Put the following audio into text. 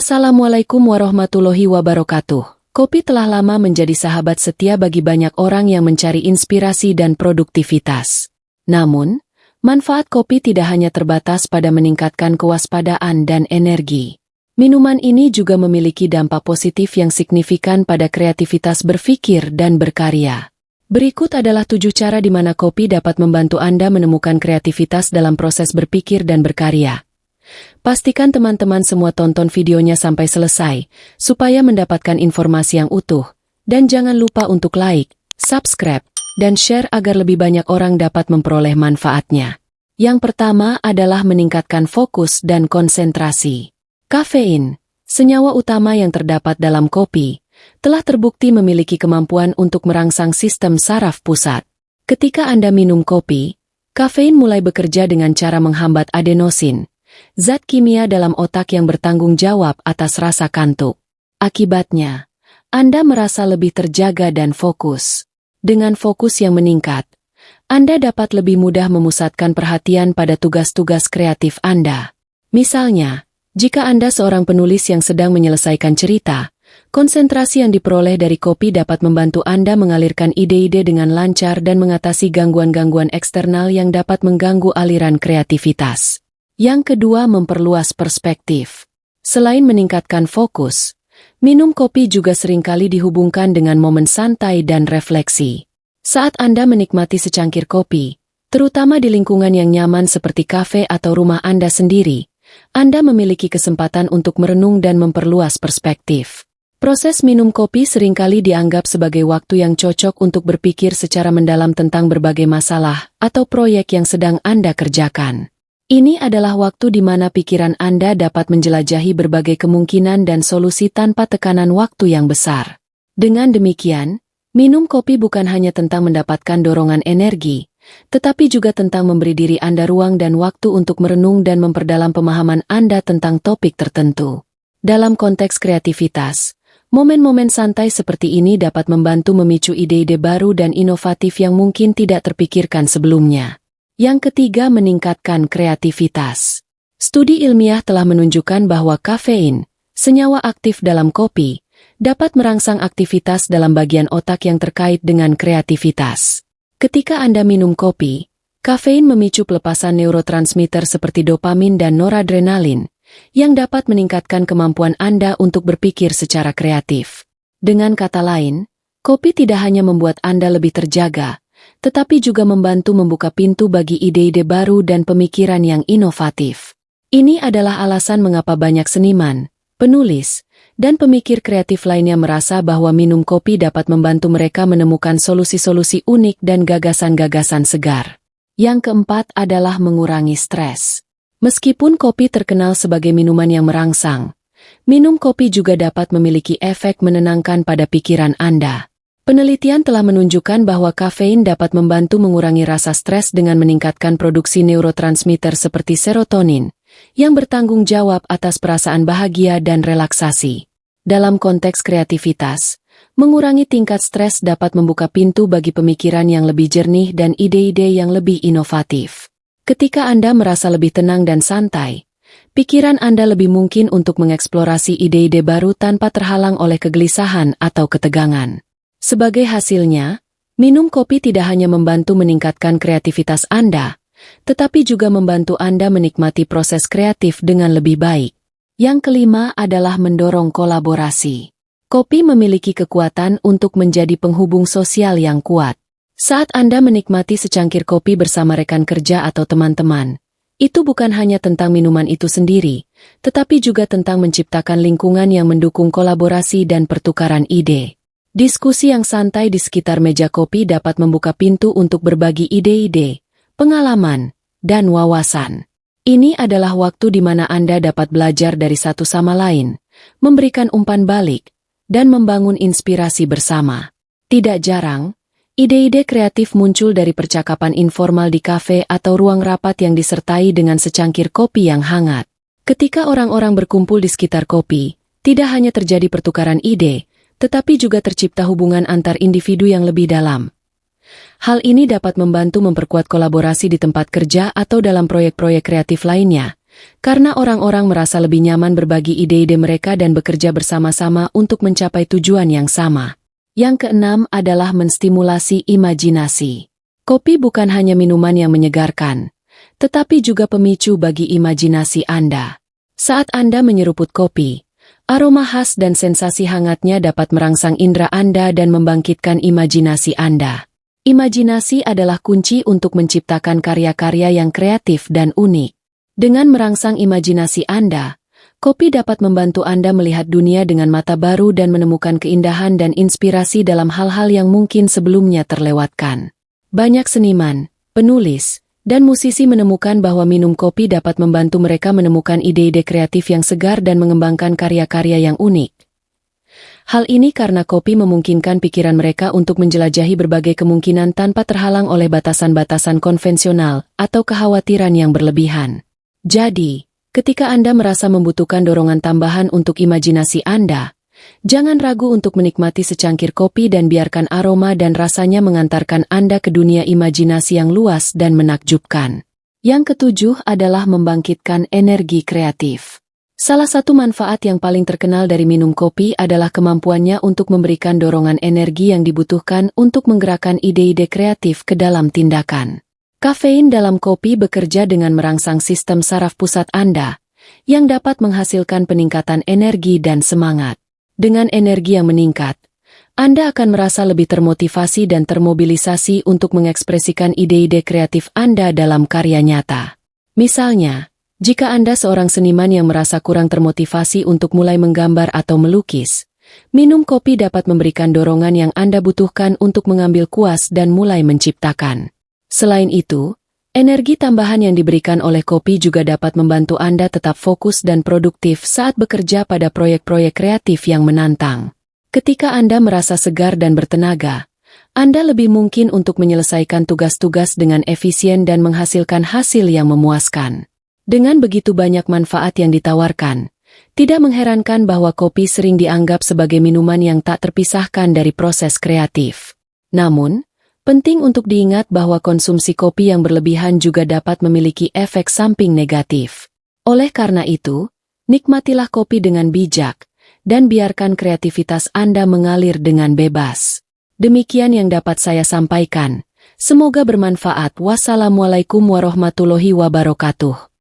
Assalamualaikum warahmatullahi wabarakatuh. Kopi telah lama menjadi sahabat setia bagi banyak orang yang mencari inspirasi dan produktivitas. Namun, manfaat kopi tidak hanya terbatas pada meningkatkan kewaspadaan dan energi. Minuman ini juga memiliki dampak positif yang signifikan pada kreativitas berpikir dan berkarya. Berikut adalah 7 cara di mana kopi dapat membantu Anda menemukan kreativitas dalam proses berpikir dan berkarya. Pastikan teman-teman semua tonton videonya sampai selesai, supaya mendapatkan informasi yang utuh. Dan jangan lupa untuk like, subscribe, dan share agar lebih banyak orang dapat memperoleh manfaatnya. Yang pertama adalah meningkatkan fokus dan konsentrasi. Kafein, senyawa utama yang terdapat dalam kopi, telah terbukti memiliki kemampuan untuk merangsang sistem saraf pusat. Ketika Anda minum kopi, kafein mulai bekerja dengan cara menghambat adenosin, zat kimia dalam otak yang bertanggung jawab atas rasa kantuk. Akibatnya, Anda merasa lebih terjaga dan fokus. Dengan fokus yang meningkat, Anda dapat lebih mudah memusatkan perhatian pada tugas-tugas kreatif Anda. Misalnya, jika Anda seorang penulis yang sedang menyelesaikan cerita, konsentrasi yang diperoleh dari kopi dapat membantu Anda mengalirkan ide-ide dengan lancar dan mengatasi gangguan-gangguan eksternal yang dapat mengganggu aliran kreativitas. Yang kedua, memperluas perspektif. Selain meningkatkan fokus, minum kopi juga seringkali dihubungkan dengan momen santai dan refleksi. Saat Anda menikmati secangkir kopi, terutama di lingkungan yang nyaman seperti kafe atau rumah Anda sendiri, Anda memiliki kesempatan untuk merenung dan memperluas perspektif. Proses minum kopi seringkali dianggap sebagai waktu yang cocok untuk berpikir secara mendalam tentang berbagai masalah atau proyek yang sedang Anda kerjakan. Ini adalah waktu di mana pikiran Anda dapat menjelajahi berbagai kemungkinan dan solusi tanpa tekanan waktu yang besar. Dengan demikian, minum kopi bukan hanya tentang mendapatkan dorongan energi, tetapi juga tentang memberi diri Anda ruang dan waktu untuk merenung dan memperdalam pemahaman Anda tentang topik tertentu. Dalam konteks kreativitas, momen-momen santai seperti ini dapat membantu memicu ide-ide baru dan inovatif yang mungkin tidak terpikirkan sebelumnya. Yang ketiga, meningkatkan kreativitas. Studi ilmiah telah menunjukkan bahwa kafein, senyawa aktif dalam kopi, dapat merangsang aktivitas dalam bagian otak yang terkait dengan kreativitas. Ketika Anda minum kopi, kafein memicu pelepasan neurotransmitter seperti dopamin dan noradrenalin, yang dapat meningkatkan kemampuan Anda untuk berpikir secara kreatif. Dengan kata lain, kopi tidak hanya membuat Anda lebih terjaga, tetapi juga membantu membuka pintu bagi ide-ide baru dan pemikiran yang inovatif. Ini adalah alasan mengapa banyak seniman, penulis, dan pemikir kreatif lainnya merasa bahwa minum kopi dapat membantu mereka menemukan solusi-solusi unik dan gagasan-gagasan segar. Yang keempat adalah mengurangi stres. Meskipun kopi terkenal sebagai minuman yang merangsang, minum kopi juga dapat memiliki efek menenangkan pada pikiran Anda. Penelitian telah menunjukkan bahwa kafein dapat membantu mengurangi rasa stres dengan meningkatkan produksi neurotransmitter seperti serotonin, yang bertanggung jawab atas perasaan bahagia dan relaksasi. Dalam konteks kreativitas, mengurangi tingkat stres dapat membuka pintu bagi pemikiran yang lebih jernih dan ide-ide yang lebih inovatif. Ketika Anda merasa lebih tenang dan santai, pikiran Anda lebih mungkin untuk mengeksplorasi ide-ide baru tanpa terhalang oleh kegelisahan atau ketegangan. Sebagai hasilnya, minum kopi tidak hanya membantu meningkatkan kreativitas Anda, tetapi juga membantu Anda menikmati proses kreatif dengan lebih baik. Yang kelima adalah mendorong kolaborasi. Kopi memiliki kekuatan untuk menjadi penghubung sosial yang kuat. Saat Anda menikmati secangkir kopi bersama rekan kerja atau teman-teman, itu bukan hanya tentang minuman itu sendiri, tetapi juga tentang menciptakan lingkungan yang mendukung kolaborasi dan pertukaran ide. Diskusi yang santai di sekitar meja kopi dapat membuka pintu untuk berbagi ide-ide, pengalaman, dan wawasan. Ini adalah waktu di mana Anda dapat belajar dari satu sama lain, memberikan umpan balik, dan membangun inspirasi bersama. Tidak jarang, ide-ide kreatif muncul dari percakapan informal di kafe atau ruang rapat yang disertai dengan secangkir kopi yang hangat. Ketika orang-orang berkumpul di sekitar kopi, tidak hanya terjadi pertukaran ide, tetapi juga tercipta hubungan antar individu yang lebih dalam. Hal ini dapat membantu memperkuat kolaborasi di tempat kerja atau dalam proyek-proyek kreatif lainnya, karena orang-orang merasa lebih nyaman berbagi ide-ide mereka dan bekerja bersama-sama untuk mencapai tujuan yang sama. Yang keenam adalah menstimulasi imajinasi. Kopi bukan hanya minuman yang menyegarkan, tetapi juga pemicu bagi imajinasi Anda. Saat Anda menyeruput kopi, aroma khas dan sensasi hangatnya dapat merangsang indera Anda dan membangkitkan imajinasi Anda. Imajinasi adalah kunci untuk menciptakan karya-karya yang kreatif dan unik. Dengan merangsang imajinasi Anda, kopi dapat membantu Anda melihat dunia dengan mata baru dan menemukan keindahan dan inspirasi dalam hal-hal yang mungkin sebelumnya terlewatkan. Banyak seniman, penulis, dan musisi menemukan bahwa minum kopi dapat membantu mereka menemukan ide-ide kreatif yang segar dan mengembangkan karya-karya yang unik. Hal ini karena kopi memungkinkan pikiran mereka untuk menjelajahi berbagai kemungkinan tanpa terhalang oleh batasan-batasan konvensional atau kekhawatiran yang berlebihan. Jadi, ketika Anda merasa membutuhkan dorongan tambahan untuk imajinasi Anda, jangan ragu untuk menikmati secangkir kopi dan biarkan aroma dan rasanya mengantarkan Anda ke dunia imajinasi yang luas dan menakjubkan. Yang ketujuh adalah membangkitkan energi kreatif. Salah satu manfaat yang paling terkenal dari minum kopi adalah kemampuannya untuk memberikan dorongan energi yang dibutuhkan untuk menggerakkan ide-ide kreatif ke dalam tindakan. Kafein dalam kopi bekerja dengan merangsang sistem saraf pusat Anda, yang dapat menghasilkan peningkatan energi dan semangat. Dengan energi yang meningkat, Anda akan merasa lebih termotivasi dan termobilisasi untuk mengekspresikan ide-ide kreatif Anda dalam karya nyata. Misalnya, jika Anda seorang seniman yang merasa kurang termotivasi untuk mulai menggambar atau melukis, minum kopi dapat memberikan dorongan yang Anda butuhkan untuk mengambil kuas dan mulai menciptakan. Selain itu, energi tambahan yang diberikan oleh kopi juga dapat membantu Anda tetap fokus dan produktif saat bekerja pada proyek-proyek kreatif yang menantang. Ketika Anda merasa segar dan bertenaga, Anda lebih mungkin untuk menyelesaikan tugas-tugas dengan efisien dan menghasilkan hasil yang memuaskan. Dengan begitu banyak manfaat yang ditawarkan, tidak mengherankan bahwa kopi sering dianggap sebagai minuman yang tak terpisahkan dari proses kreatif. Namun, penting untuk diingat bahwa konsumsi kopi yang berlebihan juga dapat memiliki efek samping negatif. Oleh karena itu, nikmatilah kopi dengan bijak, dan biarkan kreativitas Anda mengalir dengan bebas. Demikian yang dapat saya sampaikan. Semoga bermanfaat. Wassalamualaikum warahmatullahi wabarakatuh.